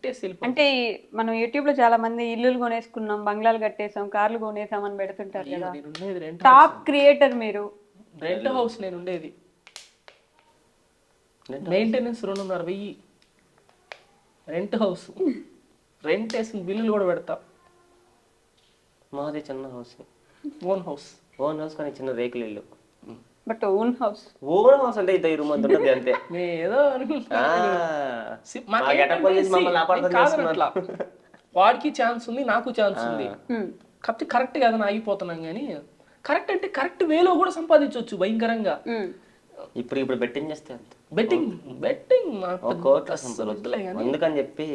పెట్టేసి వెళ్ళిపోతాం. అంటే మనం యూట్యూబ్ లో చాలా మంది ఇల్లులు కొనేసుకున్నాం, బంగ్లాలు కట్టేసాం, కార్లు కొనేసాం అని పెడుతుంటారు కదా. నేను ఉండేది రెంట్ టాప్ క్రియేటర్ మీరు. రెంట్ హౌస్ నేను ఉండేది. Maintenance 2,500 rent house. రెంట్ వేసిన బిల్లులు కూడా పెడతా. మాది చిన్న house, own house. Own house కానీ చిన్న రేకుల ఇల్లు. But own house. Own house అంటే ఇద్దరు రూమ్ అంత ఉంటుంది అంతే. నేను ఏదో అనుకుంటున్నా. వాడికి ఛాన్స్ ఉంది, నాకు ఛాన్స్ ఉంది. కాకపోతే కరెక్ట్ కాదని ఆగిపోతున్నాం. కానీ కరెక్ట్ అంటే కరెక్ట్ వేలో కూడా సంపాదించవచ్చు భయంకరంగా. ఇప్పుడు బెట్టింగ్ చేస్తే అంత బెట్టింగ్ అందుకని చెప్పి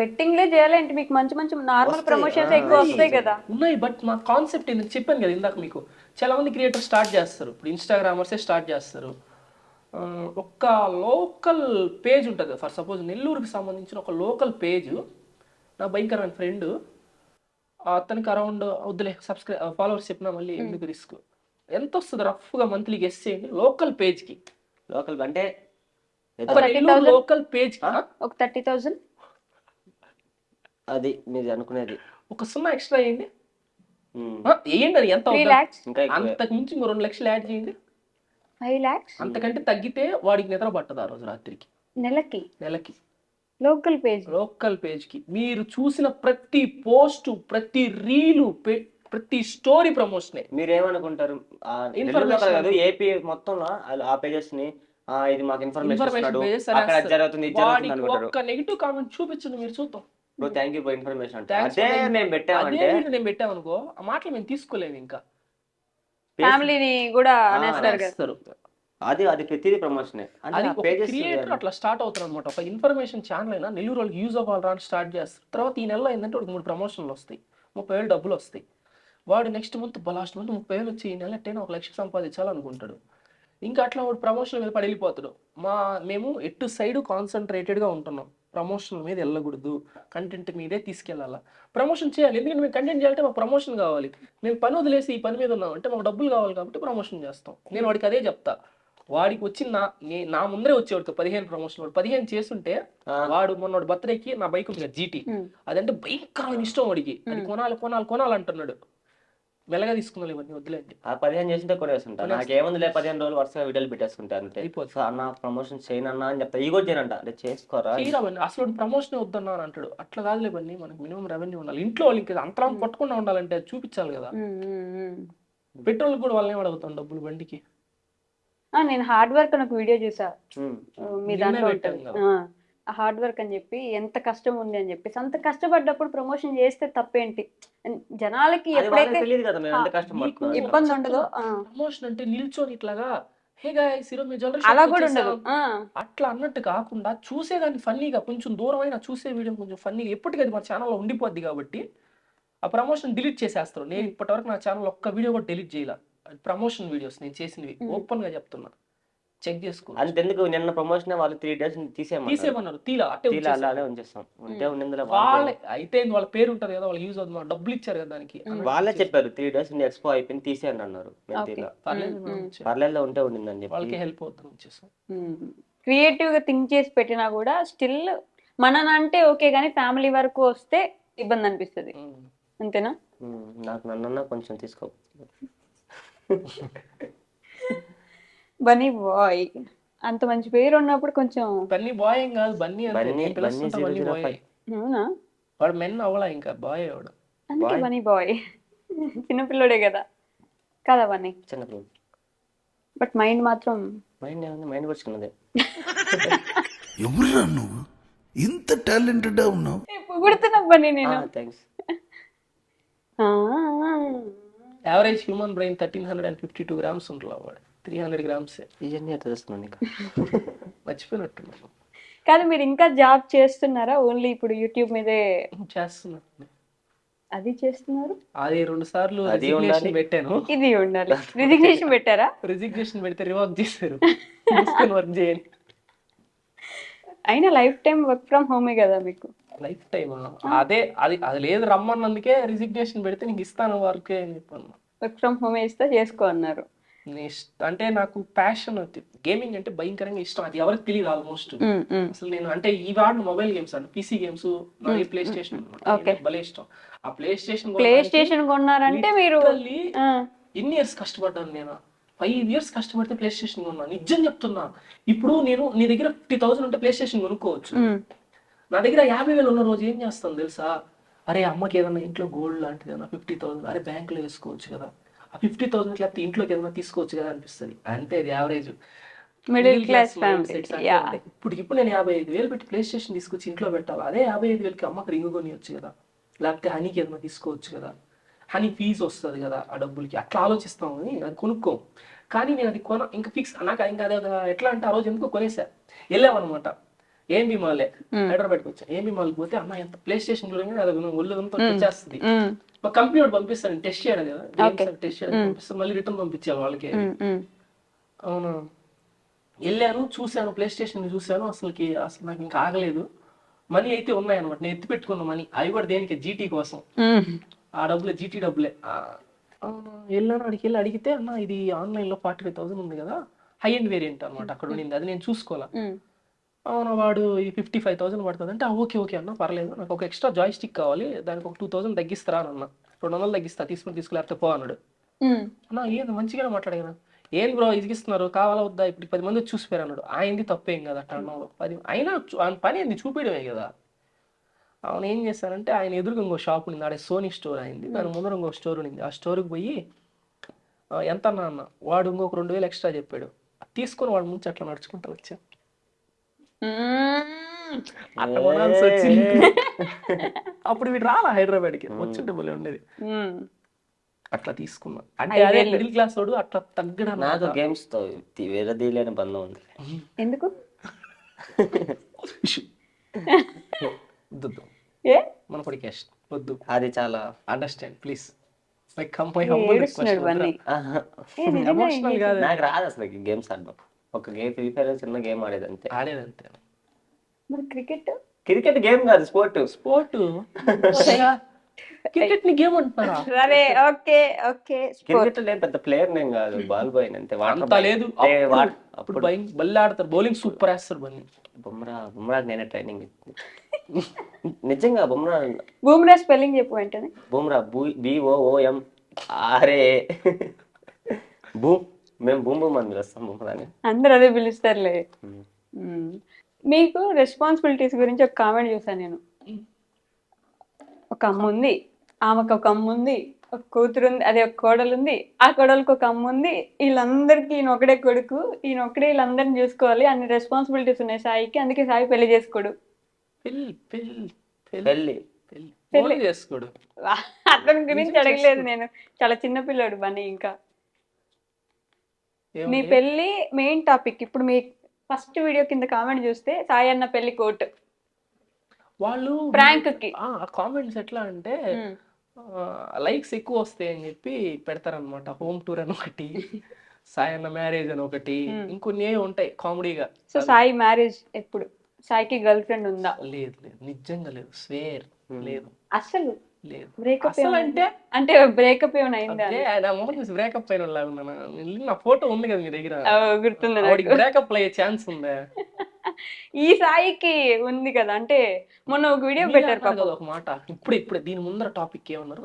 బెట్టింగ్ లే చేయాలంటే మీకు మంచి మంచి నార్మల్ ప్రమోషన్స్ ఎక్కువ వస్తాయి కదా. ఉన్నాయి. బట్ మా కాన్సెప్ట్ ఎందుకు చెప్పాను కదా ఇందాక మీకు, చాలా మంది క్రియేటర్ స్టార్ట్ చేస్తారు. ఇప్పుడు ఇన్స్టాగ్రామర్సే స్టార్ట్ చేస్తారు. ఒక లోకల్ పేజ్ ఉంటుంది. ఫర్ సపోజ్ నెల్లూరుకి సంబంధించిన ఒక లోకల్ పేజ్, నా భయంకరమైన ఫ్రెండ్, అతనికి అరౌండ్ వద్దులే ఫాలోవర్స్ చెప్పినా మళ్ళీ ఎందుకు రిస్క్, ఎంత వస్తుంది రఫ్గా మంత్లీ గెస్ చేయండి లోకల్ పేజ్కి. లోకల్ అంటే లోకల్ పేజ్ ఒక 30,000. అది మీరు అనుకునేది. ఒక 0 ఎక్స్ట్రా వేయండి, వేయండి. అది ఎంత 3 lakhs. అంతకు మించి 2 లక్షలు యాడ్ చేయండి, 5 lakhs. అంతకంటే తగ్గితే వాడికి నిద్ర పట్టదు ఆ రోజు రాత్రికి. నెలకి లోకల్ పేజ్ కి మీరు చూసిన ప్రతి పోస్ట్, ప్రతి రీలు, ప్రతి స్టోరీ ప్రమోషనే. మీరేమనుకుంటారు ఏపీ మొత్తంలో ఆ పేజెస్ ని ఇది మాకు ఇన్ఫర్మేషన్ జరుగుతుంది ఒక్క నెగిటివ్ కామెంట్ చూపించండి మీరు చూద్దాం. Thank you for information. నేను పెట్టామనుకో ఆ మాటలు మేము తీసుకోలేము. ఇంకా ఫ్యామిలీని కూడా అనేస్తారు. అది ప్రతిదీ ప్రమోషన్. క్రియేటర్ అట్లా స్టార్ట్ అవుతారు అనమాట. ఒక ఇన్ఫర్మేషన్ ఛానల్ అయినా నెల్లూరు వాళ్ళకి యూజ్ అవ్వాలి అని స్టార్ట్ చేస్తారు. తర్వాత ఈ నెలలో ఏంటంటే వాడికి 3 ప్రమోషన్లు వస్తాయి, 30,000 డబ్బులు వస్తాయి. వాడు నెక్స్ట్ మంత్ లాస్ట్ మంత్ 30,000 వచ్చి ఈ నెల 1 లక్ష సంపాదించాలనుకుంటాడు. ఇంకా అట్లా వాడు ప్రమోషన్ మీద పడి వెళ్ళిపోతాడు. మేము ఎటు సైడ్ కాన్సన్ట్రేటెడ్గా ఉంటున్నాం. ప్రమోషన్ మీద వెళ్ళకూడదు, కంటెంట్ మీదే తీసుకెళ్ళాలా. ప్రమోషన్ చేయాలి, ఎందుకంటే మేము కంటెంట్ చేయాలంటే మాకు ప్రమోషన్ కావాలి. మేము పని వదిలేసి ఈ పని మీద ఉన్నాం అంటే మాకు డబ్బులు కావాలి కాబట్టి ప్రమోషన్ చేస్తాం. నేను వాడికి అదే చెప్తా. వాడికి వచ్చి నా ముందరే వచ్చేవాడికి 15 ప్రమోషన్. వాడు 15 చేస్తుంటే వాడు మొన్న బర్త్డేకి నా బైక్ ఉంది జీటీ, అదంటే భయంకరమైన ఇష్టం వాడికి. అది కొనాలి అంటున్నాడు. మెల్లగా తీసుకున్నాను ఇవన్నీ వద్దులేండి. ఆ 15 చేసింటే కొనేస్తుంటా. నాకేముందిలే 15 రోజులు వరుసగా వీడియోలు పెట్టేసుకుంటా అంతే. అన్న ప్రమోషన్ చేయనన్నా అని చెప్తా. ఈ కూడా చేయనంట, అంటే చేసుకోరా అసలు ప్రమోషన్ వద్దన్నా అని అంటాడు. అట్లా కాదులే బన్నీ, మనకి మినిమం రెవెన్యూ ఉండాలి. ఇంట్లో వాళ్ళకి అంతరం పట్టకుండా ఉండాలంటే అది చూపించాలి కదా. పెట్రోల్ కూడా వాళ్ళని అడుగుతాం డబ్బులు బండికి. నేను హార్డ్ వర్క్ అని ఒక వీడియో చూసా మీ దాంట్లో, హార్డ్ వర్క్ అని చెప్పి ఎంత కష్టం ఉంది అని చెప్పేసి. అంత కష్టపడ్డప్పుడు ప్రమోషన్ చేస్తే తప్పేంటి? జనాలకి ఎప్పుడైతే ఇబ్బంది ఉండదో. ప్రమోషన్ అంటే నిల్చొని ఇట్లాగా హే గాయ్స్ ఈరోజు మీ జ్యువెలరీ అలా కూడా ఉండదు. అట్లా అన్నట్టు కాకుండా చూసేదాన్ని ఫన్నీగా, కొంచెం దూరం అయినా చూసే వీడియో కొంచెం ఫన్నీగా ఎప్పటికీ అది మన ఛానల్లో ఉండిపోద్ది. కాబట్టి ఆ ప్రమోషన్ డిలీట్ చేసేస్తారు. నేను ఇప్పటివరకు నా ఛానల్ ఒక్క వీడియో కూడా డిలీట్ చేయాల. ప్రమోషన్ వీడియోస్ నేను చేసినవి ఓపెన్ గా చెప్తున్నా, చెక్ చేసుకో. అంతెందుకు నిన్న ప్రమోషన్ వాళ్ళు 3 days తీసేమన్నారు. అయితే వాళ్ళ పేరు ఉంటది కదా, వాళ్ళు యూజ్ అవుతుంది, డబ్బులు ఇచ్చారు కదా దానికి. వాళ్ళే చెప్పారు 3 days ఎక్స్పో అయిపోయింది తీసేయండి అన్నారు. పర్లేదు ఉంటే ఉండిందని వాళ్ళకి హెల్ప్ అవుతుంది. క్రియేటివ్ గా థింక్ చేసి పెట్టినా కూడా స్టిల్ అంటే ఓకే, కానీ ఫ్యామిలీ వరకు వస్తే ఇబ్బంది అనిపిస్తుంది. అంతేనా? నాకు నన్న కొంచెం తీసుకో. బన్నీ బాయ్ అంత మంచి పేరు ఉన్నప్పుడు కొంచెం. బన్నీ బాయ్ ఏం కాదు, బన్నీ బాయ్. అవునా? వాడు మెన్ అవలా, ఇంకా బాయ్ వాడు. అందుకే బన్నీ బాయ్. చిన్నపిల్లడే కదా బన్నీ చిన్నపిల్ల. బట్ మైండ్ మాత్రం మైండ్ వచ్చుకున్నదే. ఎవరురా నువ్వు ఇంత టాలెంటెడ్ ఉన్నావు? పొగుడుతున్నా బన్నీ నేను. Thanks. Average human brain 1352 grams ఉంటుందా, వాడు 300 grams. ఇవన్నీ ఎట్లా చేస్తున్నాను ఇంకా మర్చిపోయినట్టున్నాను. కాదు, మీరు ఇంకా జాబ్ చేస్తున్నారా? ఓన్లీ ఇప్పుడు యూట్యూబ్ మీదే చేస్తున్నారు? అది చేస్తున్నారు. అది 2 సార్లు రిజిగ్నేషన్ పెట్టాను. ఇది ఉండాలి. రిజిగ్నేషన్ పెట్టారా? రిజిగ్నేషన్ పెడితే రివర్క్ చేశారు. వర్క్ చేయండి. అయినా లైఫ్ టైం వర్క్ ఫ్రమ్ హోమే కదా మీకు. లైఫ్ టైమ్ అదే, అది లేదు రమ్మన్నందుకే రిజిగ్నేషన్ పెడితే నీకు ఇస్తాను వర్క్ అని చెప్పాను. వర్క్ ఫ్రమ్ హోమే ఇస్తా చేసుకో అన్నారు. అంటే నాకు ప్యాషన్ గేమింగ్ అంటే భయంకరంగా ఇష్టం, అది ఎవరికి తెలియదు ఆల్మోస్ట్. అసలు నేను అంటే ఈ వాడిన మొబైల్ గేమ్స్ అంటే పీసీ గేమ్స్, నాకు ప్లే స్టేషన్ భలే ఇష్టం. ఆ ప్లే స్టేషన్ కొన్నారంటే మీరు ఎన్ని ఇయర్స్ కష్టపడ్డాను నేను, 5 years కష్టపడితే ప్లే స్టేషన్ కొన్నా, నిజం చెప్తున్నా. ఇప్పుడు నేను నీ దగ్గర 50,000 ఉంటే ప్లే స్టేషన్ కొనుక్కోవచ్చు, నా దగ్గర 50,000 ఉన్న రోజు ఏం చేస్తాను తెలుసా, అరే అమ్మకి ఏదన్నా ఇంట్లో గోల్డ్ లాంటిది ఏదన్నా 50,000 అరే బ్యాంకులో వేసుకోవచ్చు కదా, ఆ 50,000 లేకపోతే ఇంట్లోకి ఏదైనా తీసుకోవచ్చు కదా అనిపిస్తుంది. అంటే అది యావరేజ్ మిడిల్ క్లాస్ ఫ్యామిలీ. ఇప్పుడు నేను 55,000 పెట్టి ప్లే స్టేషన్ తీసుకొచ్చి ఇంట్లో పెట్టాలి, అదే 55,000కి అమ్మకి రింగ్ కొనియొచ్చు కదా, లేకపోతే హనీకి ఏదైనా తీసుకోవచ్చు కదా, హనీ ఫీజు వస్తుంది కదా ఆ డబ్బులకి, అట్లా ఆలోచిస్తాము అని అది కొనుక్కోం. కానీ నేను అది ఇంకా ఫిక్స్ నాకు ఇంకా అదే ఎట్లా అంటే ఆ రోజు ఎందుకో కొనేసా, వెళ్ళామన్నమాట ఏఎంబి మాలే, హైదరాబాద్కి వచ్చా. ఏఎంబి మాల్కి పోతే అన్న ఎంత ప్లే స్టేషన్ చూడగానే అది ఒళ్ళంతా వచ్చేస్తుంది. మా కంపెనీ పంపిస్తాను టెస్ట్ చేయడం కదా, టెస్ట్ చేయడం పంపిస్తాను, మళ్ళీ రిటర్న్ పంపించాలి వాళ్ళకి. అవునా, వెళ్ళాను చూశాను ప్లే స్టేషన్ చూశాను, అసలు నాకు ఇంకా ఆగలేదు. మనీ అయితే ఉన్నాయన్నమాట, నేను ఎత్తి పెట్టుకున్న మనీ, అవి కూడా దేనికి జీటీ కోసం, ఆ డబ్బులే జీటీ డబ్బులే. వెళ్ళాను, అడిగి వెళ్ళి అడిగితే అన్న ఇది ఆన్లైన్లో 45,000 ఉంది కదా, హై ఎండ్ వేరియంట్ అనమాట అక్కడ ఉండింది, అది నేను చూసుకోవాలా. అవునా, వాడు ఈ 55,000 పడుతుంది అంటే ఓకే ఓకే అన్న పర్లేదు, నాకు ఒక ఎక్స్ట్రా జాయ్ స్టిక్ కావాలి, దానికి ఒక 2,000 తగ్గిస్తారా అన్న, 200 తగ్గిస్తా, తీసుకులేకపోతే పో అన్నాడు. అన్న ఏంది మంచిగానే మాట్లాడాను, ఏం బ్రో ఇదిగిస్తున్నారు కావాలా వద్దా, ఇప్పుడు 10 మంది చూసిపోయారు అన్నాడు. ఆయనది తప్పేం కదా అట్లా అన్నాడు, 10 అయినా ఆయన పని ఏంది చూపించడమే కదా. అవును, ఏం చేశానంటే ఆయన ఎదురుగా ఇంకో షాప్ ఉంది, ఆడే సోనీ స్టోర్ అయింది, దాని ముందర ఇంకో స్టోర్ ఉంది, ఆ స్టోర్కి పోయి ఎంత అన్న వాడు ఇంకొక 2,000 ఎక్స్ట్రా చెప్పాడు, తీసుకొని వాడు ముంచి అట్లా నడుచుకుంటా వచ్చా, అట్లా కొనాల్సి వచ్చింది. అప్పుడు వీడు రాలా హైదరాబాద్కి, వచ్చుంటే భలే ఉండేది. అట్లా తీసుకున్నా అంటే అదే మిడిల్ క్లాస్ వాడు అట్లా తగ్గడం. నాకు గేమ్స్ తో వేరేదీలేని బంధం ఉంది. ఎందుకు వద్దు మన కొడుకు వద్దు, అది చాలా అండర్స్టాండ్ ప్లీజ్. ఎమోషనల్ కాదు, నాకు రాదు అసలు గేమ్స్ ఆడడం. ఒక గేమ్ ఫ్రీ ఫైర్ చిన్న గేమ్ ఆడేదంతే. మరి క్రికెట్ గేమ్ కాదు, స్పోర్ట్. క్రికెట్ ని గేమ్ అంటారా? సరే ఓకే ఓకే, క్రికెట్ నేను పెద్ద ప్లేయర్ నేను కాదు, బాల్ బాయ్ అంతే. అంత లేదు, అప్పుడు బల్లి ఆడతారు, బౌలింగ్ సూపర్ వేస్తారు. బుమ్రా నేనే ట్రైనింగ్ నిజంగా. బుమ్రా స్పెల్లింగ్ చెప్పు వెంటనే. బుమ్రా BOOM ఆరే మేము బూమ్ అని పిలుస్తాం బుమ్రాని, అందరూ అదే పిలుస్తారులే. మీకు రెస్పాన్సిబిలిటీస్ గురించి ఒక కామెంట్ చూసాను నేను. ఒక అమ్మ ఉంది, ఆమెకు ఒక అమ్మ ఉంది, ఒక కూతురు ఉంది, అదే ఒక కోడలు ఉంది, ఆ కోడలకు ఒక అమ్మ ఉంది, వీళ్ళందరికీ ఈయన ఒకడే కొడుకు, ఈయన ఒకడే వీళ్ళందరిని చూసుకోవాలి, అన్ని రెస్పాన్సిబిలిటీస్ ఉన్నాయి సాయికి, అందుకే సాయి పెళ్లి చేసుకోడు. పెళ్లి చేసుకోడు. అతని గురించి అడగలేదు నేను, చాలా చిన్న పిల్లాడు బన్నీ. ఇంకా మీ పెళ్లి మెయిన్ టాపిక్. ఇప్పుడు మీ ఫస్ట్ వీడియో కింద కామెంట్ చూస్తే సాయి అన్న పెళ్లి కోట్, వాళ్ళు ప్రాంక్ కి కామెంట్స్ ఎట్లా అంటే లైక్స్ ఎక్కువ వస్తాయి అని చెప్పి పెడతారనమాట. హోమ్ టూర్ అని ఒకటి, సాయి అన్న మ్యారేజ్ అని ఒకటి, ఇంకొన్ని ఉంటాయి కామెడీగా. సో సాయి మ్యారేజ్ ఎప్పుడు? సాయికి గర్ల్ ఫ్రెండ్ ఉందా? లేదు లేదు, నిజంగా లేదు, స్వేర్ లేదు, అసలు లేదు. బ్రేకప్ అంటే బ్రేకప్ ఏమైనా అయిందా? బ్రేకప్ అయిన నా ఫోటో ఉంది కదా మీ దగ్గర, గుర్తుంది. బ్రేకప్ అయ్యే ఛాన్స్ ఉందా? ఈ సాయికి ఉంది కదా, అంటే మొన్న ఒక వీడియో పెట్టారు కదా ఒక మాట. ఇప్పుడు దీని ముందర టాపిక్ ఏమన్నారు,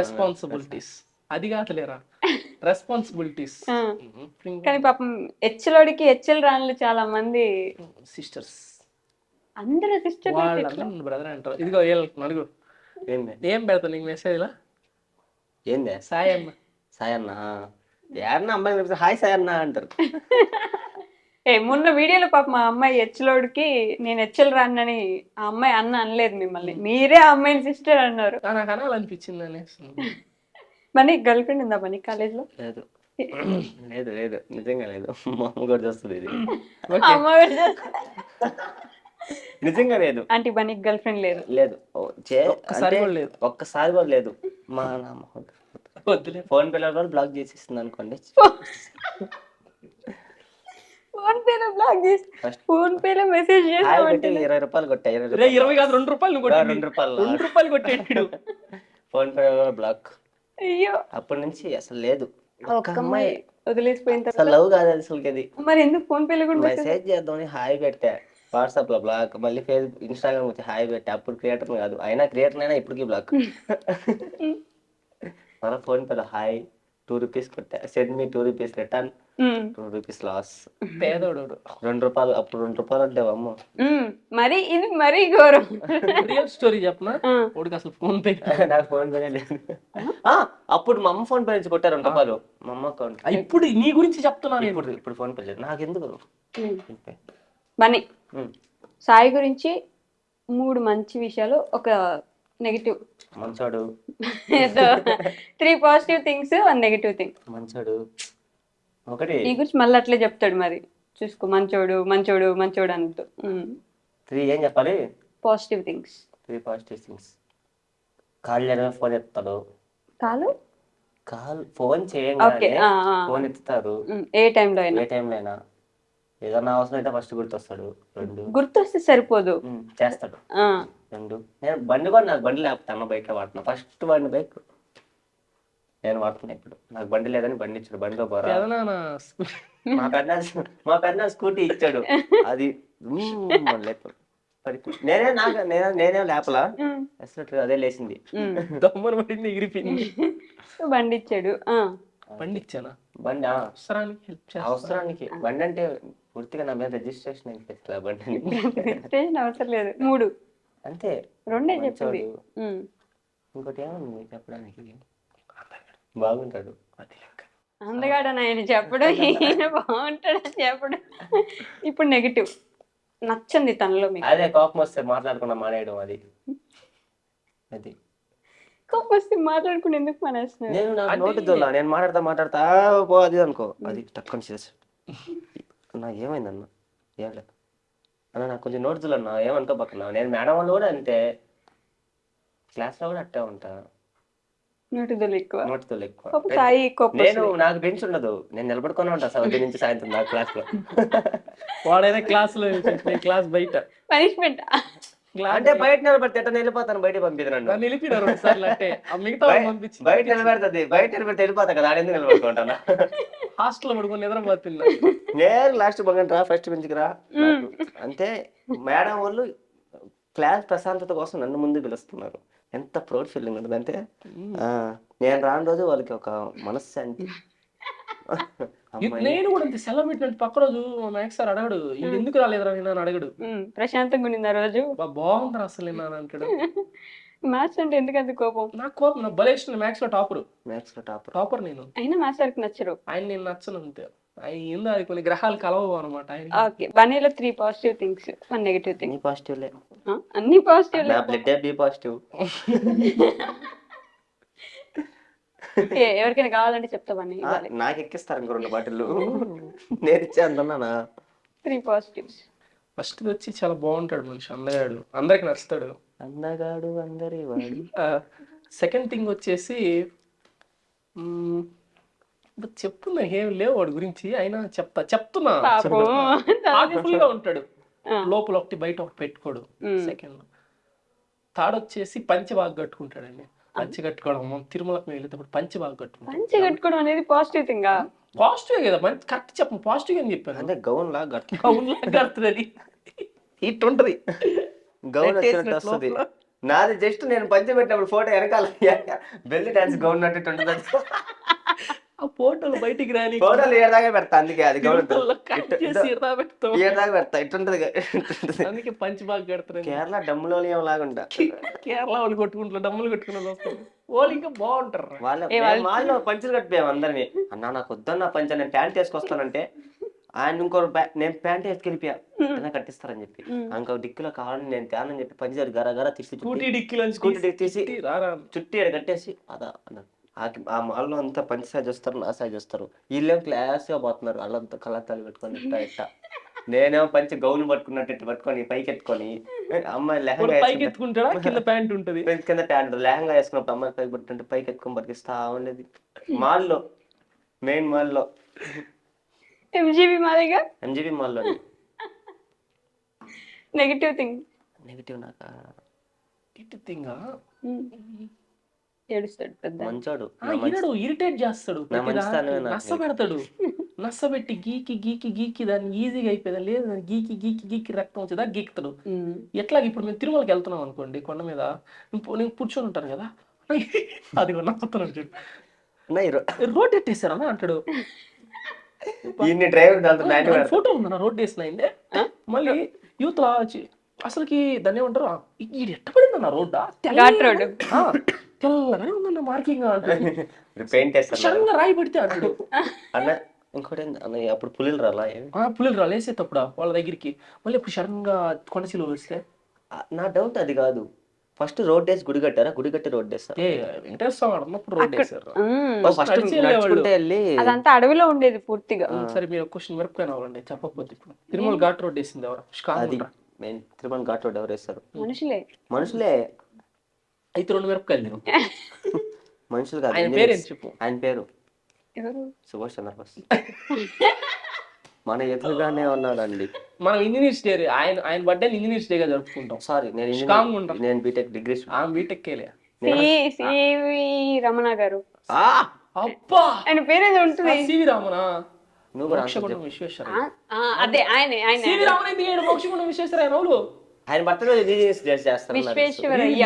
రెస్పాన్సిబిలిటీస్. అది కాదులేరా, రెస్పాన్సిబిలిటీస్. కానీ పాపం హెచ్లోడికి హెచ్ఎల్ రాళ్ళు చాలా మంది సిస్టర్స్, అందరూ సిస్టర్ బ్రదర్ అంటారు. ఇదిగో నలుగురు ఏం పెడతా నీకు మెసేజ్ లా, ఏందే సాయి అన్న సాయి అన్న యారన్నా అమ్మాయి హాయ్ సాయి అన్న అంటారు. మొన్న వీడియోలో పాప మా అమ్మాయి హెచ్లోడికి నేను హెచ్ఎల్ రాన్నని ఆ అమ్మాయి అన్న అనలేదు మిమ్మల్ని, మీరే ఆ అమ్మాయిని సిస్టర్ అన్నారు. నాకు అనాలనిపించింది అనేసి. మరి గర్ల్ ఫ్రెండ్ ఉందా మరి కాలేజ్ లో? లేదు లేదు లేదు, నిజంగా లేదు. మా అమ్మ కూడా చేస్తుంది ఇది, నిజంగా లేదు. అంటే బనీ గర్ల్ ఫ్రెండ్ లేదు? లేదు, ఒక్కసారి కూడా లేదు. మా నాన్న ఫోన్ పేలో కూడా బ్లాక్ చేసిస్తుంది అనుకోండి. ఫోన్ పేలో బ్లాక్ చేసి ఫోన్ పేలో మెసేజ్ చేసి 20 రూపాయలు కొట్టా. 20 కాదు 2 రూపాయలు 2 రూపాయలు కొట్టాడు. PhonePe block. అయ్యో, అప్పటి నుంచి అసలు లేదు. ఒక్క అమ్మాయి వదిలేసిపోయిన అసలు తర్వాత లవ్ కాదు అసలు అది. మరి ఎందుకు ఫోన్ పేలు కూడా పెట్టావు? మెసేజ్ చేద్దామని హాయ్ పెట్టా, వాట్సాప్ లో బ్లాక్, మళ్ళీ ఫేస్బుక్ ఇన్స్టాగ్రామ్ వచ్చి హాయ్ పెట్టా. అప్పుడు క్రియేటర్ కాదు, అయినా క్రియేటర్ అయినా ఇప్పటికీ బ్లాక్. మన ఫోన్ పేలో హాయ్ 2 రూపీస్ కొట్టా, send me 2 rupees return, 2 rupees loss. పేదోడు. 2 రూపాయలు, అప్పుడు 2 రూపాయలు అంటే అమ్మో. మరి ఇది మరీ ఘోరం. రియల్ స్టోరీ చెప్పనా, వాడికి అసలు ఫోన్ పే నాకు ఫోన్ పే లేదు. అప్పుడు మా అమ్మ ఫోన్ పే నుంచి కొట్టారు 2 రూపాయలు మా అమ్మ అకౌంట్. ఇప్పుడు నీ గురించి చెప్తున్నాను. ఇప్పుడు ఫోన్ పే లేదు నాకు, ఎందుకు మనీ. సాయి గురించి 3 మంచి విషయాలు, ఒక నెగిటివ్. మంచోడు. 3 పాజిటివ్ థింగ్స్, 1 నెగిటివ్ థింగ్. మంచోడు ఒకటి. నీ గురించి మళ్ళీ అట్లే చెప్తాడు, మరి చూసుకో. మంచోడు మంచోడు మంచోడు అన్నట్టు. 3 ఏం చెప్పాలి? Positive things. 3 positive things. Call చేయడమే ఫోన్ ఎత్తాడు. ఫోన్ చేయంగానే ఫోన్ ఎత్తుతారు. ఏ టైంలో అయినా, ఏ టైంలో అయినా. ఏదన్నా అవసరం అయితే ఫస్ట్ గుర్తొస్తాడు. 2 గుర్తొస్తే సరిపోదు, చేస్తాడు. 2 నేను బండి కూడా, నాకు బండి లేకపోతే బైక్ వాడుతున్నా. ఫస్ట్ బండి బైక్ నేను వాడుతున్నా. ఇప్పుడు నాకు బండి లేదని బండి ఇచ్చాడు. బండిలో పోరా, మా పెద్ద స్కూటీ ఇచ్చాడు. అది నేనే లేపలా, అదే లేచింది. దమ్మని పడింది, ఎగిరిపోయింది. బండి ఇచ్చాడు. బండి ఇచ్చానా? బండి అవసరానికి. బండి అంటే పూర్తిగా నా మీద రిజిస్ట్రేషన్ అయిపోతుంది. బండి రిజిస్ట్రేషన్ అవసరం లేదు. 3 అంతే. 2 చెప్పింది. ఇంకోటి ఏమన్నా చెప్పడానికి, బాగుంటాడు. అందగాడని ఆయన చెప్పడం, ఈయన బాగుంటాడని చెప్పడం. ఇప్పుడు నెగిటివ్, నచ్చంది తనలో మీకు. అదే కోపం వస్తే మాట్లాడకుండా మానేయడం. అది కోపం వస్తే మాట్లాడుకుని ఎందుకు మానేస్తున్నారు? నేను నాకు నోటి దొల్లా, నేను మాట్లాడతా పో అది అనుకో, అది టక్కని చేసి నాకు ఏమైందన్న, ఏం లేదు అన్న, నాకు కొంచెం నోటి దొల్ల అన్న, ఏమనుకో పక్కన. నేను మేడం వాళ్ళు కూడా అంతే, క్లాస్లో కూడా అట్టే ఉంటా. నోటి దొల్ల ఎక్కువ. సాయి నేను, నాకు బెంచ్ ఉండదు, నేను నిలబడుకునే ఉంటా ఉదయం నుంచి సాయంత్రం దాకా క్లాస్ లో. వాడైనా క్లాస్ లో, క్లాస్ బయట పనిష్మెంట్. అంటే బయట నిలబడితే ఎట్లా వెళ్ళిపోతాను, బయట పంపిదనండి. బయట నిలబెడుతుంది, బయట నిలబెడితే వెళ్ళిపోతా కదా, ఆడెందుకు నిలబడుకుంటాను. హాస్టల్లో పడుకొని నిద్రపోతున్నా. నేను లాస్ట్ బంగండి రా, ఫస్ట్ బెంచ్కి రా అంటే. మేడం వాళ్ళు క్లాస్ ప్రశాంతత కోసం నన్ను ముందు పిలుస్తున్నారు. ఎంత ప్రౌడ్ ఫీలింగ్ ఉంటుంది అంటే, నేను రాని రోజు వాళ్ళకి ఒక మనశ్శాంతి. నేను కూడా అంతే, సెలవు పెట్టినట్టు పక్క రోజు మ్యాథ్స్ సార్ అడగడు, ఇది ఎందుకు రాలేదురా నేను అడగడు. ప్రశాంతంగా ఉండింది ఆ రోజు. బాగుందిరా అసలు నేను అంటాడు. మ్యాథ్స్ అంటే ఎందుకంత కోపం? నాకు కోపం, నాకు భలే ఇష్టం. మ్యాథ్స్ లో టాపర్ నేను. అయినా మ్యాథ్స్ సార్కి నచ్చరు. ఆయన నేను నచ్చను అంతే. ఆయన ఏందో అది కొన్ని గ్రహాలు కలవవు అనమాట. ఓకే, బనీలో 3 positive things, 1 negative thing. Positive అన్ని పాజిటివ్. B positive. ఎవరికైనా కావాలంటే చెప్తామని. నాకు ఎక్కిస్తారు ఇంకో 2 బాటిల్ నేను ఇచ్చే అంటున్నానా. 3 పాజిటివ్స్. ఫస్ట్ వచ్చి చాలా బాగుంటాడు మనిషి, అందగాడు, అందరికి నచ్చుతాడు. అందగాడు అందరి వాడు. సెకండ్ థింగ్ వచ్చేసి చెప్తున్నా, ఏం లేవు వాడి గురించి, అయినా చెప్తున్నా. హార్ట్ఫుల్ గా ఉంటాడు, లోపల ఒకటి బయట ఒకటి పెట్టుకోడు. సెకండ్. థర్డ్ వచ్చేసి పంచె బాగా కట్టుకుంటాడండి. పంచె కట్టుకోవడం, తిరుమలకు వెళ్ళేటప్పుడు పంచె బాగా కట్టుకుంటాడు. పంచె కట్టుకోవడం అనేది పాజిటివ్ థింగ్. పాజిటివ్ కదా, మంచి కరెక్ట్ చెప్పను, పాజిటివ్ అని చెప్పాను. అంటే గౌన్ లాగా కడుతుంది, ఇట్ ఉంటది గౌన్ వస్తుంది. నాది జస్ట్ నేను పంచె పెట్టినప్పుడు ఫోటో వెనకాల బెల్లి డాన్స్ గౌన్ అట్టు ఉంటుంది. ఆ ఫోటోలు బయటికి రాని, ఫోటోలు ఏడాగా పెడతా, అందుకే అది గౌన్ పెడతా, ఇట్టుంటది. అందుకే పంచి బాగా కడతారు. కేరళ డమ్ములో లాగుంటా. కేరళ వాళ్ళు కొట్టుకుంటారు, డమ్ములు కొట్టుకునేది వస్తారు. వాళ్ళు ఇంకా బాగుంటారు. వాళ్ళు పంచులు కట్టిపోయాం అందరినీ. అన్నా నాకు వద్దన్న పంచ, నేను ప్యాంట్ వేసుకొస్తానంటే ఆయన ఇంకో నేను ప్యాంట్ వేసుకెళ్ళిపోయా కట్టిస్తారని చెప్పి, ఇంకో డిక్కులో కావాలని నేను తేనని చెప్పి పంచారు గర తీసి స్కూటీ డిక్కి తీసి చుట్టి కట్టేసి అదా అన్నారు. ఆ మాల్లో అంతా పంచి సైజ్ వస్తారు, నా సైజ్ వస్తారు. వీళ్ళేం క్లాస్ గా పోతున్నారు, వాళ్ళంతా కళ్ళతాలు పెట్టుకొని ఇట్ట. నేనేమో పంచి గౌన్ పట్టుకున్నట్టు పట్టుకొని పైకి ఎత్తుకొని, అమ్మాయి లెహంగా పైకి ఎత్తుకుంటాడా, కింద ప్యాంట్ ఉంటుంది, కింద ప్యాంట్ లెహంగా వేసుకున్నప్పుడు అమ్మాయి పైకి పట్టుకుంటే పైకి ఎత్తుకొని బతికిస్తా ఉండేది. మాల్లో, మెయిన్ మాల్లో, ఎంజీబీ మాల్లో. Negative thing. నెగిటివ్ నాకా నెగిటివ్ థింగ్ ఏడుస్తాడు పెద్ద. మంచోడు. ఈనడు ఇరిటేట్ చేస్తాడు, నా మంచితనమే ప్రతిదానికి నాకు నచ్చ పెడతాడు. నచ్చబెట్టి గీకి గీకి గీకి దాన్ని ఈజీగా అయిపోయింది, లేదు దాన్ని గీకి గీకి గీకి రక్తం వచ్చేదా గీకుతాడు. ఎట్లా ఇప్పుడు మేము తిరుమలకి వెళ్తున్నాం అనుకోండి, కొండ మీద నేను కూర్చొని ఉంటాను కదా, అది నచ్చుతున్నాడు చూడు, రోడ్ ఎట్టేసారా అంటాడు. ఫోటో ఉందన్న రోడ్ వేసిన అయిందే. మళ్ళీ యూత్ లా అసలుకి దాన్ని ఏమంటారు, ఇది ఎట్ట పడిందన్న రోడ్డా, తెల్లగానే ఉందన్న మార్కింగ్ అంటాడు. పెయింట్ సడన్గా రాయి పడితే అంటాడు. అన్న ఇంకోటి అప్పుడు పులిలు రాలా, పులిలు రాలు వేసేటప్పుడు వాళ్ళ దగ్గరికి, మళ్ళీ ఇప్పుడు సడన్ గా కొండచీలు వేస్తే. నా డౌట్ అది కాదు, ఫస్ట్ రోడ్ వేసి గుడి కట్టారా, గుడి కట్టి రోడ్ వేస్తారు. వెంకటేశ్వర స్వామి ఉన్నప్పుడు రోడ్ వేసారు. అదంతా అడవిలో ఉండేది పూర్తిగా. సరే మీరు క్వశ్చన్ మిరపకాయ అవ్వండి చెప్పకపోతే, ఇప్పుడు తిరుమల ఘాట్ రోడ్ వేసింది ఎవరు? తిరుమల ఘాట్ రోడ్ ఎవరు వేస్తారు? మనుషులే. అయితే 2 మిరపకాయలు నేను మనుషులు కాదు. ఆయన పేరు ఏం చెప్పు? ఆయన పేరు సుభాష్ చంద్రబోస్. మన ఎదురుగానే ఉన్నాడండి. మనం ఇంజనీర్స్ డే, ఆయన బర్త్డే ఇంజనీర్స్ డే గా జరుపుకుంటాం. సారీ, నేను BTech degree BTech C V Ramana గారు. అబ్బా ఆయన పేరు ఏదో ఉంటుంది. సివి రమణ. విశ్వేశ్వర. అదే ఆయన సివి రమణ మోక్షగుండం విశ్వేశ్వర నవ్వులు. ఆయన బర్త్డే రోజు చేస్తారు. విశ్వేశ్వరయ్య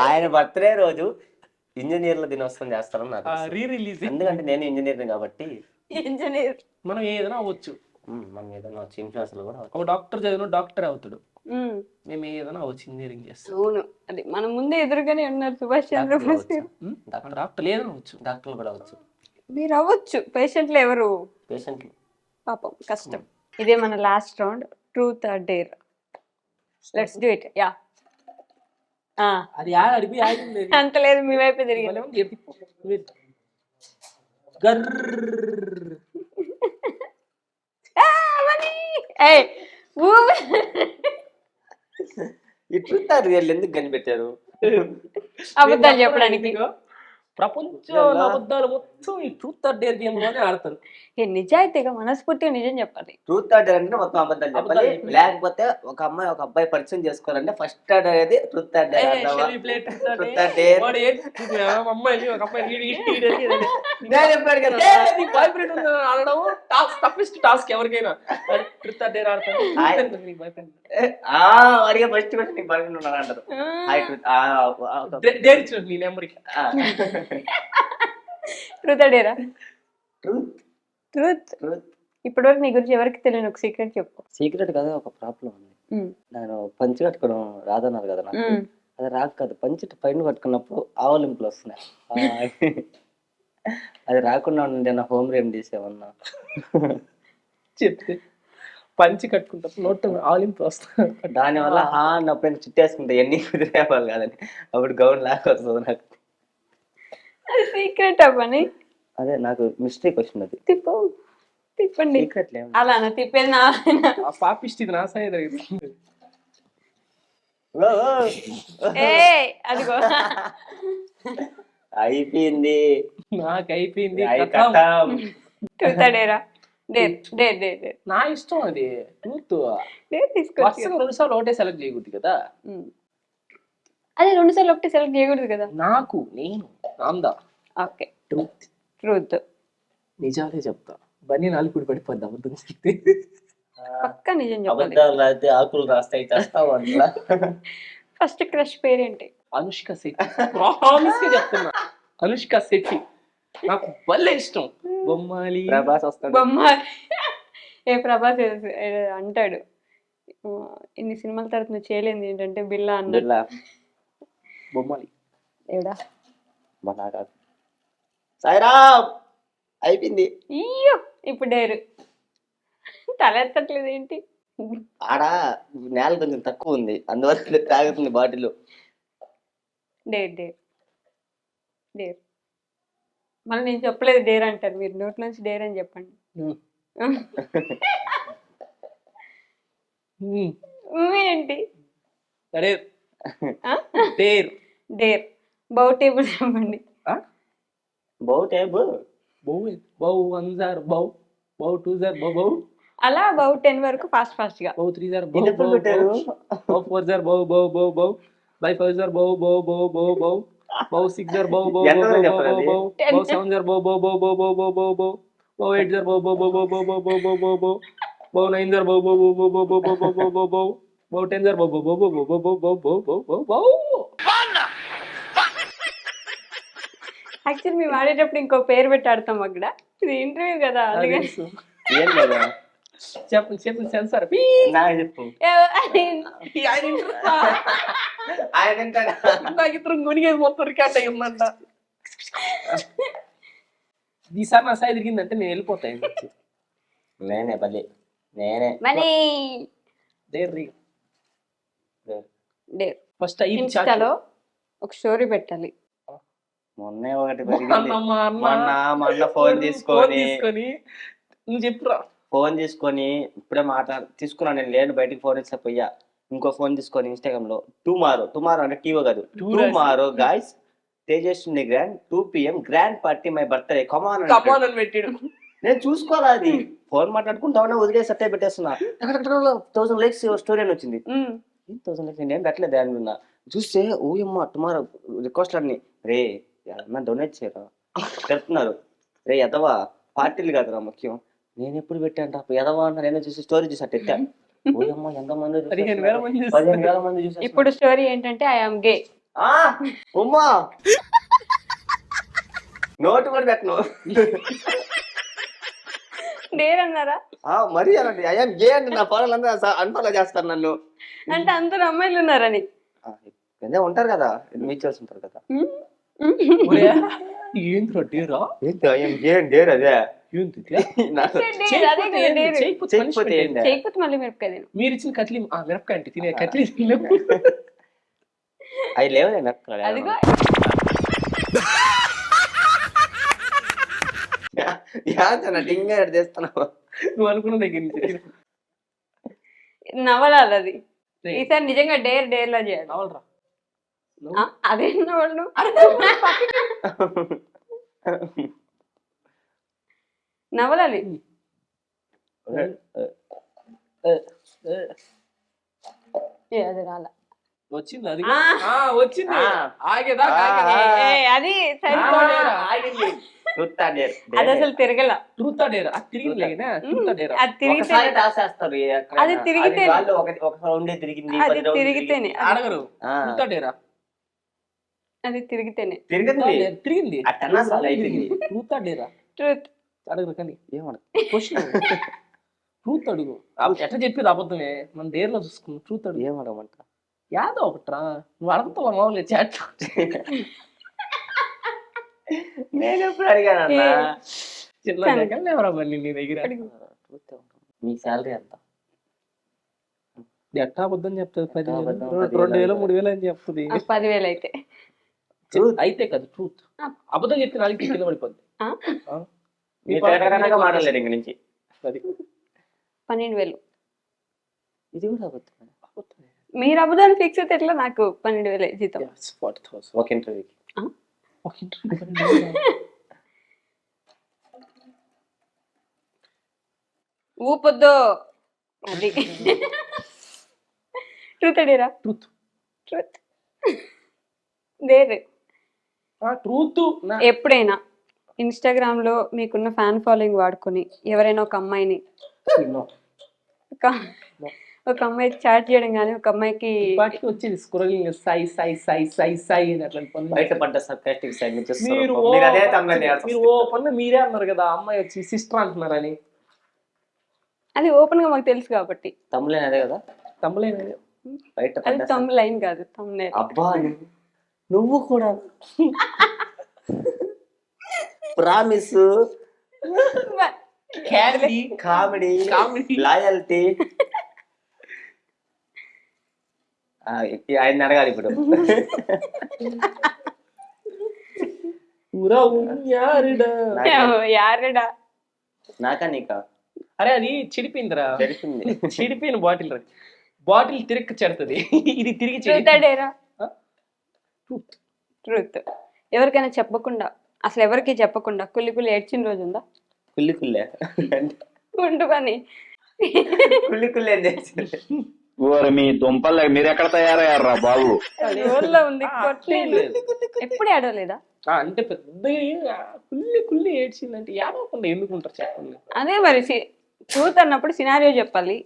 ఆయన బర్త్డే రోజు ఇంజనీర్ల దినోత్సవం చేస్తారు నాకు రీ రిలీజ్. ఎందుకంటే నేను ఇంజనీర్ కాబట్టి. ఇంజనీర్ మనం ఏదైనా అవ్వచ్చు. మనం ఏదైనా ఇన్ఫ్లుయెన్సర్ కూడా ఒక డాక్టర్ చదివిన డాక్టర్ అవుతాడు, మేము ఏదైనా అవ్వచ్చు, ఇంజనీరింగ్ చేస్తాం. అవును, అది మన ముందే ఎదురుగానే ఉన్నారు సుభాష్ చంద్రబోస్. డాక్టర్ ఏదైనా అవ్వచ్చు, డాక్టర్లు కూడా అవ్వచ్చు. మీరు అవ్వచ్చు, పేషెంట్లు ఎవరు? పేషెంట్లు పాపం కష్టం. ఇదే మన last round, truth or dare. Let's do it. Yeah అది అడిగి అంత లేదు, మీ వైపే తిరిగి. ఈ ట్రూత్ ఆర్ రియల్ ఎందుకు కనిపెట్టారు? అబద్ధాలు చెప్పడానికి. ప్రపంచంలో అబద్ధాలు మొత్తం ఈ ట్రూత్ ఆర్ డేర్ గేమ్ లోనే ఆడతారు. నిజాయితీగా మనస్ఫూర్తిగా నిజం చెప్పాలి. ట్రూత్ ఆర్ డేర్ అంటే మొత్తం అబద్ధాలు చెప్పాలి. లేకపోతే ఒక అమ్మాయి ఒక అబ్బాయి పరిచయం చేసుకోవాలంటే ఫస్ట్ ఆర్డర్ అనేది ట్రూత్ ఆర్ డేర్. టాస్క్ ఎవరికైనా ట్రూత్ ఆర్ డేర్ ఆడతారు. అడిగే ఫస్ట్ క్వశ్చన్ నీకు బాయ్ ఫ్రెండ్ ఉన్నారా అంటారు. డేర్ ఇచ్చిన నీ నెంబర్కి. ట్రూత్ ఆర్ డేరా? ట్రూత్. ఇప్పటివరకు నీ గురించి ఎవరికి తెలియని ఒక సీక్రెట్ చెప్పు. సీక్రెట్ కదా, ఒక ప్రాబ్లం ఉంది. నేను పంచి కట్టుకోవడం రాదన్నారు కదా నాకు, అది రాక కాదు, పంచి పైన కట్టుకున్నప్పుడు ఆవలింపులు వస్తున్నాయి. అది రాకుండా ఉండే నా హోమ్ రెమెడీస్ ఏమన్నా చెప్తే. పంచి కట్టుకుంటా నోట్ ఆవలింపు వస్తాయి, దానివల్ల నా పైన చుట్టేసుకుంటా ఎన్ని కుదిరేవాళ్ళు కాదని, అప్పుడు గౌన్ లాగా వస్తుంది నాకు. సీక్రెట్ పని. అదే నాకు మిస్టేక్ వచ్చింది. అది తిప్పండి. అలా తిప్పేది నా పాపిస్ట్, ఇది నా సైడ్ జరుగుతుంది. అదిగో అయిపోయింది, నాకు అయిపోయింది. నా ఇష్టం అది. ట్రూత్ తీసుకోవచ్చు. 2 సార్లు ఒకటే సెలెక్ట్ చేయకూడదు కదా. అదే 2 సార్లు ఒకటి సెలెక్ట్ చేయకూడదు కదా. నేను రాందా. ఓకే, ట్రూత్ నిజాలే చెప్తా. బన్నీ నాలుగు పడిపోద్ది అబద్ధం చెప్తే. పక్క నిజం చెప్పాలి. అబద్ధాలు రాస్తే ఆకులు రాస్తాయి, చేస్తావు అట్లా. ఫస్ట్ క్రష్ పేరేంటి? అనుష్క శెట్టి. ప్రామిస్ గా చెప్తున్నా, అనుష్క శెట్టి నాకు భలే ఇష్టం. బొమ్మాలి ప్రభాస్ వస్తాడు. బొమ్మాలి ప్రభాస్ అంటాడు, ఇన్ని సినిమాల తర్వాత నువ్వు చేయలేదు ఏంటంటే బిల్లా అన్నాడు. బొమ్మాలి ఏడా సాయిరామ్ అయిపోయింది. అయ్యో ఇప్పుడు డేరు తలెత్తట్లేదు ఏంటి? ఆడ నేల కొంచెం తక్కువ ఉంది, అందువల్ల తాగుతుంది బాటిల్. డేర్ మళ్ళీ నేను చెప్పలేదు డేర్ అంటారు మీరు, నోట్ నుంచి డేర్ అని చెప్పండి. ఏంటి డేర్? బౌ టేబుల్ చెప్పండి. Bow table. బౌ 1 జార్ బౌ, బౌ 2 జార్ బౌ, అలా బౌ 10 వరకు ఫాస్ట్ గా. బౌ 3 జార్ బౌ, బౌ 4 జార్ bow bow bow bow, by 5 జార్ bow bow bow bow bow, bow 6 జర్ బౌ బౌ ఎంత బౌ చెప్పరా బౌ అది? బౌ బౌ 7 జర్ bow bow bow bow bow bow bow bow బౌ 8 జర్ bow bow bow bow bow bow bow bow bow బౌ 9 జర్ bow bow bow bow bow bow bow bow bow bow బౌ 10 జర్ bow bow bow bow bow bow bow bow bow bow బౌ. Actually మేము ఆడేటప్పుడు ఇంకో పేరు పెట్టి ఆడతాం అక్కడ. ఇది interview కదా అందుకని ఏం లేదా చెప్పండి చెప్పండి సెన్సార్ నాకు చెప్పు. ఆయన తింటాడా? నాకు ఇద్దరు గునిగేది మొత్తం రికార్డ్ అయ్యి ఉందంట. ఈసారి నా స్థాయి తిరిగిందంటే నేను వెళ్ళిపోతాయి. నేనే బలి నేనే మనీ ఫస్ట్ ఇన్స్టాలో ఒక స్టోరీ పెట్టాలి. మొన్నే ఒకటి పెరిగింది. మొన్న ఫోన్ తీసుకొని నువ్వు చెప్పురా. ఫోన్ తీసుకొని ఇప్పుడే తీసుకున్నాను నేను, లేను బయటికి ఫోన్ ఇచ్చా పోయా. ఇంకో ఫోన్ తీసుకొని ఇన్స్టాగ్రామ్ లో టుమారో అంటే టీవో కాదు, tomorrow guys Tejaswini grand 2 PM grand party my birthday come on అని పెట్టాడు. నేను చూసుకోవాలా అది. ఫోన్ మాట్లాడుకుంటా ఉన్నా వదిలేసి అట్టే పెట్టేస్తున్నా. 1000 likes స్టోరీ అని వచ్చింది. 1000 likes నేను పెట్టలేదు అనుకున్నా. చూస్తే ఓయమ్మ టుమారో రిక్వెస్ట్ అన్ని రే ఏమన్నా డొనేట్ చేయరా చెప్తున్నారు. రే ఎదవా పార్టీలు కాదురా ముఖ్యం. నేను ఎప్పుడు పెట్టాను ఎదవా అన్న. నేను చూసి స్టోరీ చూసి అట్టా ఓయమ్మ ఎంతమంది 15,000 మంది చూసారు. ఇప్పుడు స్టోరీ ఏంటంటే I am gay. Umma note కూడా పెట్టను. డేర్ అన్నారా? మరీ అనండి ఐఎమ్ గే అంటే నా ఫాలో అందరూ అన్ఫాలో చేస్తారు నన్ను. అంటే అందరు అమ్మాయిలు ఉన్నారని ఉంటారు కదా, మ్యూచువల్స్ ఉంటారు కదా. ఏంద్రా డేరా? ఏంటి ఐఎమ్ గే అంటే డేర్ అదే చేయకపోతే మళ్ళీ మిరపకాయ తిను. మీరు ఇచ్చిన కట్లీ మిరపకాయ అంటే తినే కట్లీ అవి లేవు. అదిగో చేస్తున్నావు నువ్వు అనుకున్న దగ్గర నుంచి నవలాలి అది. ఈసారి నిజంగా డేర్ లా చేయాలి. నవలరా అదే నవలను నవలాలి. అది రాలా వచ్చింది. అది వచ్చింది. అది అది అసలు తిరగల. అది తిరిగితేనే అది తిరిగితేనే అది తిరిగితేనే తిరిగింది. ట్రూత్ అడగరు కానీ ట్రూత్ అడుగు. ఎట్లా చెప్పేది అబద్ధమే. మన డేర్లో చూసుకున్నాం. ట్రూత్ అడుగు. ఏమడమంట యాదో ఒకట్రా. నువ్వు అడగతావా మామూలు చాట్? నేను ఎప్పుడు అడిగానన్నా? చిన్న ఎవరా మళ్ళీ నీ దగ్గర మీ శాలరీ ఎంత? ఎట్టా అబద్ధం చెప్తుంది. 10,000 2,000 3,000 అని చెప్తుంది. 10,000 అయితే అయితే కదా ట్రూత్. అబద్ధం చెప్తే నాలుగు కింద పడిపోద్ది. మాట్లాడలేదు ఇంక నుంచి. 12,000. ఇది కూడా అబద్ధం. మీరు అబద్ధాన్ని ఫిక్స్ అయితే ఎట్లా? నాకు 12,000 జీతం. 40,000 ఒక ఇంటర్వ్యూకి. ఊపొద్దు అది. ట్రూత్ అడిరా? Truth truth. ఎప్పుడైనా ఇన్స్టాగ్రామ్ లో మీకున్న ఫ్యాన్ ఫాలోయింగ్ వాడుకొని ఎవరైనా ఒక అమ్మాయిని ఒక అమ్మాయి చాట్ చేయడం కానీ ఒక అమ్మాయికి వచ్చింది స్క్రోలింగ్ సై సై సై సై సై అని అట్లా బయటపడ్డ సర్కాస్టిక్ సైడ్ నుంచి మీరు ఓ పన్ను మీరే అన్నారు కదా అమ్మాయి వచ్చి సిస్టర్ అంటున్నారని. అది ఓపెన్ గా మాకు తెలుసు కాబట్టి. తమ్ములేని అదే కదా. తమ్ములేని అది తమ్ము లైన్ కాదు తమ్మునే. అబ్బా నువ్వు కూడా ప్రామిస్ కామెడీ లాయల్టీ. ఆయన అడగాలి ఇప్పుడు. నాకా నీకా? అరే అది చిడిపోయిందిరా. చిడిపోయిన బాటిల్ తిరిగి చెడుతుంది. ఇది తిరిగి ట్రూత్. ఎవరికైనా చెప్పకుండా అసలు ఎవరికి చెప్పకుండా కుళ్ళి ఏడ్చిన రోజు ఉందా? కుళ్ళే ఉండు పని కుళ్ళి ఓరి మీ దుంపలు మీరు ఎక్కడ తయారయ్యారా బాబు? రోల్లో ఉంది కొట్టలేదు. ఎప్పుడు ఏడవలేదా? అంటే పెద్దగా కుల్లి ఏడ్చిందంటే ఏడవకుండా ఎందుకుంటారు చెప్పండి. అదే మరి ట్రూత్ అన్నప్పుడు సినారియో చెప్పాలి.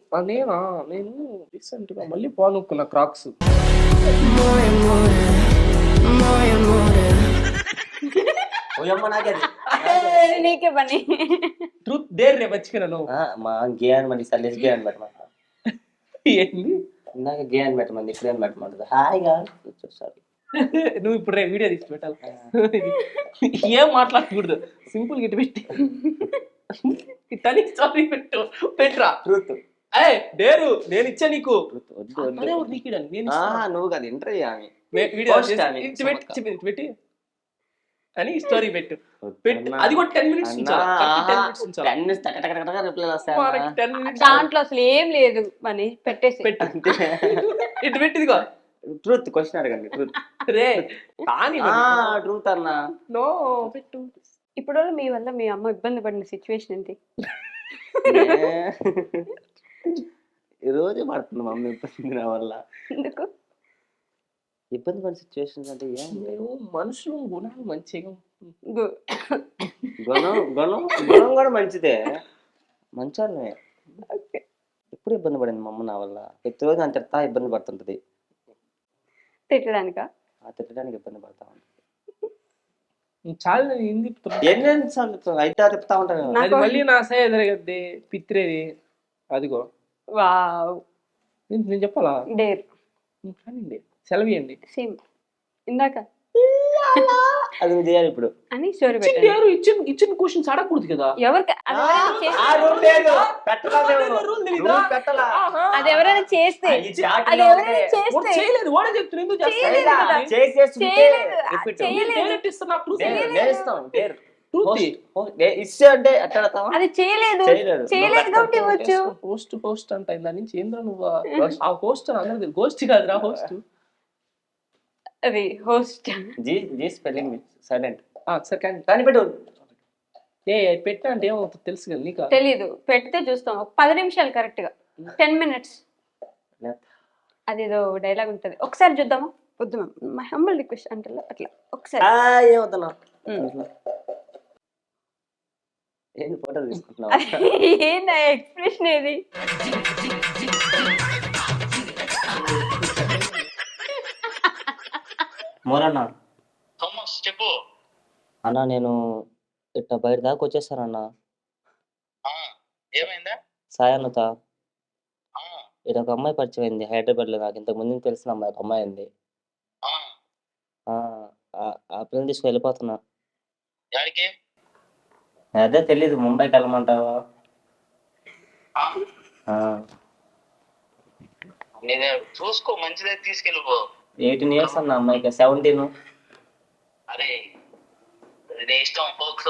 నేను రీసెంట్ గా మళ్ళీ పోనుకున్న క్రాక్స్. నీకే పని. ట్రూత్ దేర్ రే మర్చిపోయినాను. మా గే అని మరి సర్లేసి గే అని పెట్టమంట. ఏంది ఇందాక గే అని పెట్టమంది, ఇప్పుడు ఏం పెట్టమంటుంది? హాయిగా సారీ. నువ్వు ఇప్పుడు వీడియో తీసి పెట్టాలి. ఏం మాట్లాడకూడదు, సింపుల్ గిట్ పెట్టి ఇతని సారీ పెట్టురా. ట్రూత్ డేరు నేను ఇచ్చా నీకు. నువ్వు కదా ఇంటర్వ్యూ ఆమె పెట్టి అని స్టోరీ పెట్టు. అది కూడా 10 minutes దాంట్లో అసలు ఏం లేదు అని పెట్టేసి ఇటు పెట్టిదిగో. ట్రూత్ క్వశ్చన్ అడగండి. ట్రూత్ రే కానీ ట్రూత్ అన్నా నో పెట్టు. ఇప్పుడు మీ వల్ల మీ అమ్మ ఇబ్బంది పడిన సిచ్యువేషన్ ఏంటి? ఈ రోజు పడుతుంది మమ్మీ ఇబ్బంది నా వల్ల. ఎందుకు ఇబ్బంది పడిన సిచ్యువేషన్స్ అంటే ఏం మనుషులు గుణాలు మంచిగా గుణం కూడా మంచిదే, మంచోళ్ళే. ఎప్పుడు ఇబ్బంది పడింది మా అమ్మ నా వల్ల? ప్రతిరోజు అంత ఇబ్బంది పడుతుంటది. తిట్టడానికా? తిట్టడానికి ఇబ్బంది పడతా ఉంటుంది. చాలా ఎన్నెన్నిసార్లు అయితే తిప్పుతా ఉంటాను. అది మళ్ళీ నా సై ఎదరగద్ది పిత్రేది. అదిగో వావ్, నేను చెప్పాలా? డేర్ కానివ్వండి, సెలవియండి. సేమ్ ఇందాక అది చేయాలి ఇప్పుడు అని స్టోరీ పెట్టారు. ఇచ్చిన క్వశ్చన్స్ అడగకూడదు కదా. ఎవరికి అది ఎవరైనా చేస్తే చేయలేదు. వాడే చెప్తున్నా అది చేయలేదు కాబట్టి ఇవ్వచ్చు. హోస్ట్ అంట దాని నుంచి ఏంద్రా నువ్వు? ఆ హోస్ట్ అందరూ గోస్ట్ కాదురా హోస్ట్. అది హోస్ట్ స్పెల్లింగ్ సైలెంట్ సరే కానీ పెట్టు. పెట్టా అంటే ఏమవుతుంది తెలుసు కదా నీకు? తెలీదు, పెడితే చూస్తాం. 10 నిమిషాలు కరెక్ట్ గా 10 minutes. అదేదో డైలాగ్ ఉంటది, ఒకసారి చూద్దామా? వద్దు మై హంబుల్ రిక్వెస్ట్ అంటే అట్లా ఒకసారి. ఏమవుతున్నా ఏంటి ఫోటో తీసుకుంటున్నావు? ఏంది ఎక్స్ప్రెషన్ ఏది? మోరన్నా చెప్పు అన్న, నేను ఇట్లా బయట దాకా వచ్చేస్తానన్నా. ఏమైందా? సాయన్నత ఇది ఒక అమ్మాయి పరిచయం అయింది హైదరాబాద్ లో. నాకు ఇంతకు ముందు తెలిసిన అమ్మాయి, ఒక అమ్మాయి ఉంది. ఆ పిల్లలు తీసుకు వెళ్ళిపోతున్నా. అదే తెలీదు, ముంబైకి వెళ్ళమంటావా? చూసుకో, మంచిదే తీసుకెళ్ళిపో. 18 years అన్న అమ్మాయికి. 17. అరే నీ ఇష్టం ఫోక్స్.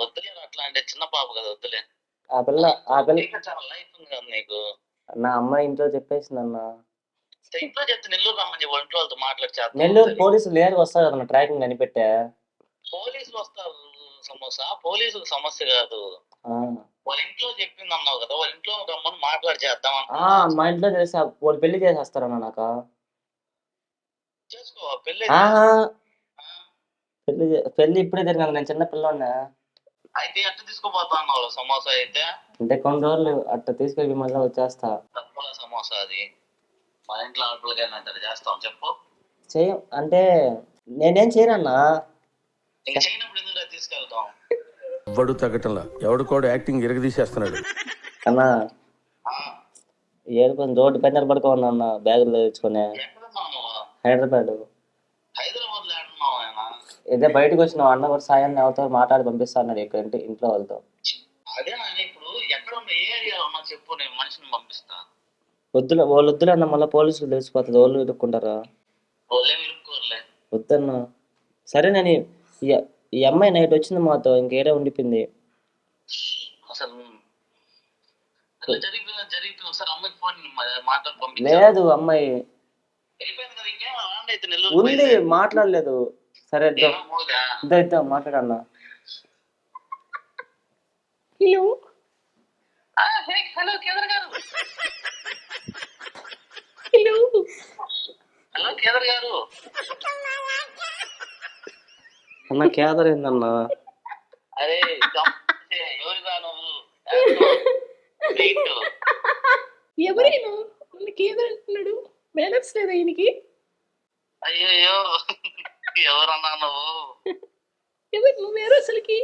వద్దులే అట్లా, అంటే చిన్న పాప కదా, వద్దులే. ఆ పిల్ల చాలా లైఫ్ ఉంది కదా నీకు. నా అమ్మాయి ఇంట్లో చెప్పేసింది అన్న. ఇంట్లో చెప్తే నెల్లూరు రమ్మని ఒంట్లో వాళ్ళతో మాట్లాడి నెల్లూరు పోలీసులు లేరు, వస్తారు కదా ట్రాకింగ్ కనిపెట్టా. పోలీసులు వస్తారు సమోసా, పోలీసులు సమస్య కాదు. వాళ్ళ ఇంట్లో చెప్పింది అన్నావు కదా, వాళ్ళ ఇంట్లో రమ్మని మాట్లాడి చేద్దాం. మా ఇంట్లో తెలిసి వాళ్ళు పెళ్లి చేసేస్తారన్న నాకు. చేసుకో పెళ్లి. పెళ్లి ఇప్పుడే జరిగింది, నేను చిన్న పిల్లోన్నా. అయితే ఎట్ట తీసుకోపోతా అన్నావు సమోసా? అయితే అంటే కొన్ని రోజులు అట్లా తీసుకెళ్ళి మళ్ళీ వచ్చేస్తా. తక్కువ సమోసా అది మన ఇంట్లో ఆడపిల్లగా చేస్తాం చెప్పు. చెయ్యం అంటే నేనేం చేయనన్నా. ఇంక చేయనప్పుడు ఎందుకు తీసుకెళ్తాం? ఎవడు తగ్గటంలా, ఎవడు కూడా యాక్టింగ్ ఎరగదీసేస్తున్నాడు అన్నా. ఏడుకొని రోడ్డు పైన పడుకోన్నా అన్న, బ్యాగులు తెచ్చుకునే. హైదరాబాద్. హైదరాబాద్ లో ఏడున్నావు ఆయన? ఇదే బయటకు వచ్చిన అన్న కూడా సాయాన్ని ఎవరితో మాట్లాడి పంపిస్తాను ఇక్కడ ఇంట్లో వాళ్ళతో. అదే ఇప్పుడు ఎక్కడ ఉన్న ఏ ఏరియా ఉన్నా చెప్పు, నేను మనిషిని పంపిస్తా. వాళ్ళు వద్దులే అన్న, మళ్ళీ పోలీసులు తెలిసిపోతుంది, వాళ్ళు ఇరుక్కుంటారా? వాళ్ళేమి ఇరుక్కోరులే. వద్దన్నా. సరే నేను ఈ అమ్మాయి నైట్ వచ్చింది మాతో, ఇంకేడే ఉండిపోయింది. అసలు జరిగిపోయింది ఒకసారి అమ్మాయికి ఫోన్ మాట్లాడి పంపించు. లేదు అమ్మాయి వెళ్ళిపోయింది కదా, ఇంకేం అయితే నెల్లూరు ఉంది, మాట్లాడలేదు. సరే ఇద్దాం మాట్లాడన్నా. హలో కేదార్ గారు, హలో హలో కేదర్ గారు. అన్న కేదర్ ఏందన్నా? అరే ఎవరిదా నువ్వు? ఎవరైనా మనకి ఏదంటున్నాడు? మేనర్స్ లేదా ఈయనకి? అయ్యో ఎవరన్నా నువ్వు? ఎవరు నువ్వేరో అసలుకి?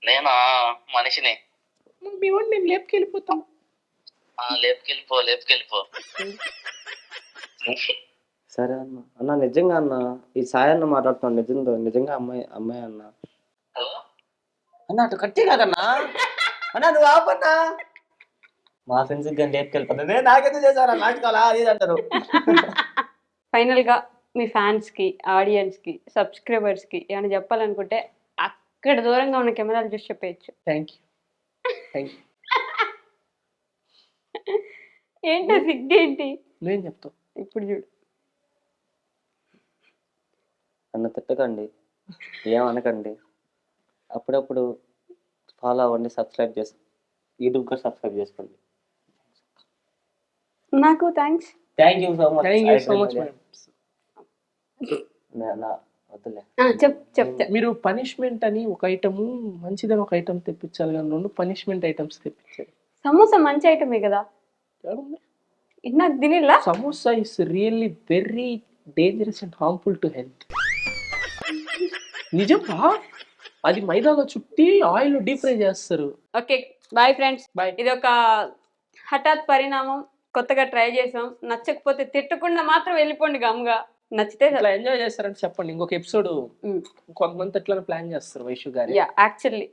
నేనా మనిషిని. మీ వాడు నేను లేపుకెళ్ళిపోతాం. లేపుకెళ్ళిపో. సరే అన్న. అన్న నిజంగా అన్న, ఈ సాయి అన్న మాట్లాడుతున్నాను నిజంగా అమ్మాయి అన్న. హలో అన్న అటు కట్టే కాదన్నా. అన్న నువ్వు ఆపన్నా. మా ఫ్రెండ్స్ కానీ లేపుకెళ్ళిపోతుంది. నాకెందుకు చేశారా నాటకాలా అది ఇది అంటారు. ఫైనల్ గా మీ ఫ్యాన్స్ కి, ఆడియన్స్ కి, సబ్స్క్రైబర్స్ కి ఏమైనా చెప్పాలనుకుంటే అక్కడ దూరంగా ఉన్న కెమెరాలు చూసి చెప్పేయచ్చు. Thank you. ఏంటో సిగ్గేంటి? నేను చెప్తావు ఇప్పుడు చూడు. నన్ను తిట్టకండి, ఏమనకండి. అప్పుడప్పుడు ఫాలో అవ్వండి, సబ్స్క్రైబ్ చేసి యూట్యూబ్ కూడా సబ్స్క్రైబ్ చేసుకోండి. నాకు thanks. Thank you so much. వద్దులే. చెప్ మీరు పనిష్మెంట్ అని ఒక ఐటమ్, మంచిదని ఒక ఐటమ్ తెప్పించాలి కానీ 2 పనిష్మెంట్ ఐటమ్స్ తెప్పించారు. సమోసా మంచి ఐటమే కదా, నాకు తినిలా. Samosa is really very dangerous and harmful to health. నిజమా? అది మైదాలో చుట్టి ఆయిల్ డీప్ ఫ్రై చేస్తారు. Okay bye friends. బాయ్. ఇది ఒక హఠాత్ పరిణామం, కొత్తగా ట్రై చేసాం. నచ్చకపోతే తిట్టకుండా మాత్రం వెళ్ళిపోండి గమ్గా. నచ్చితే ఇట్లా ఎంజాయ్ చేస్తారంటే చెప్పండి. ఇంకొక ఎపిసోడ్ కొంతమంది ఎట్లా ప్లాన్ చేస్తారు వైషు గారు. యాక్చువల్లీ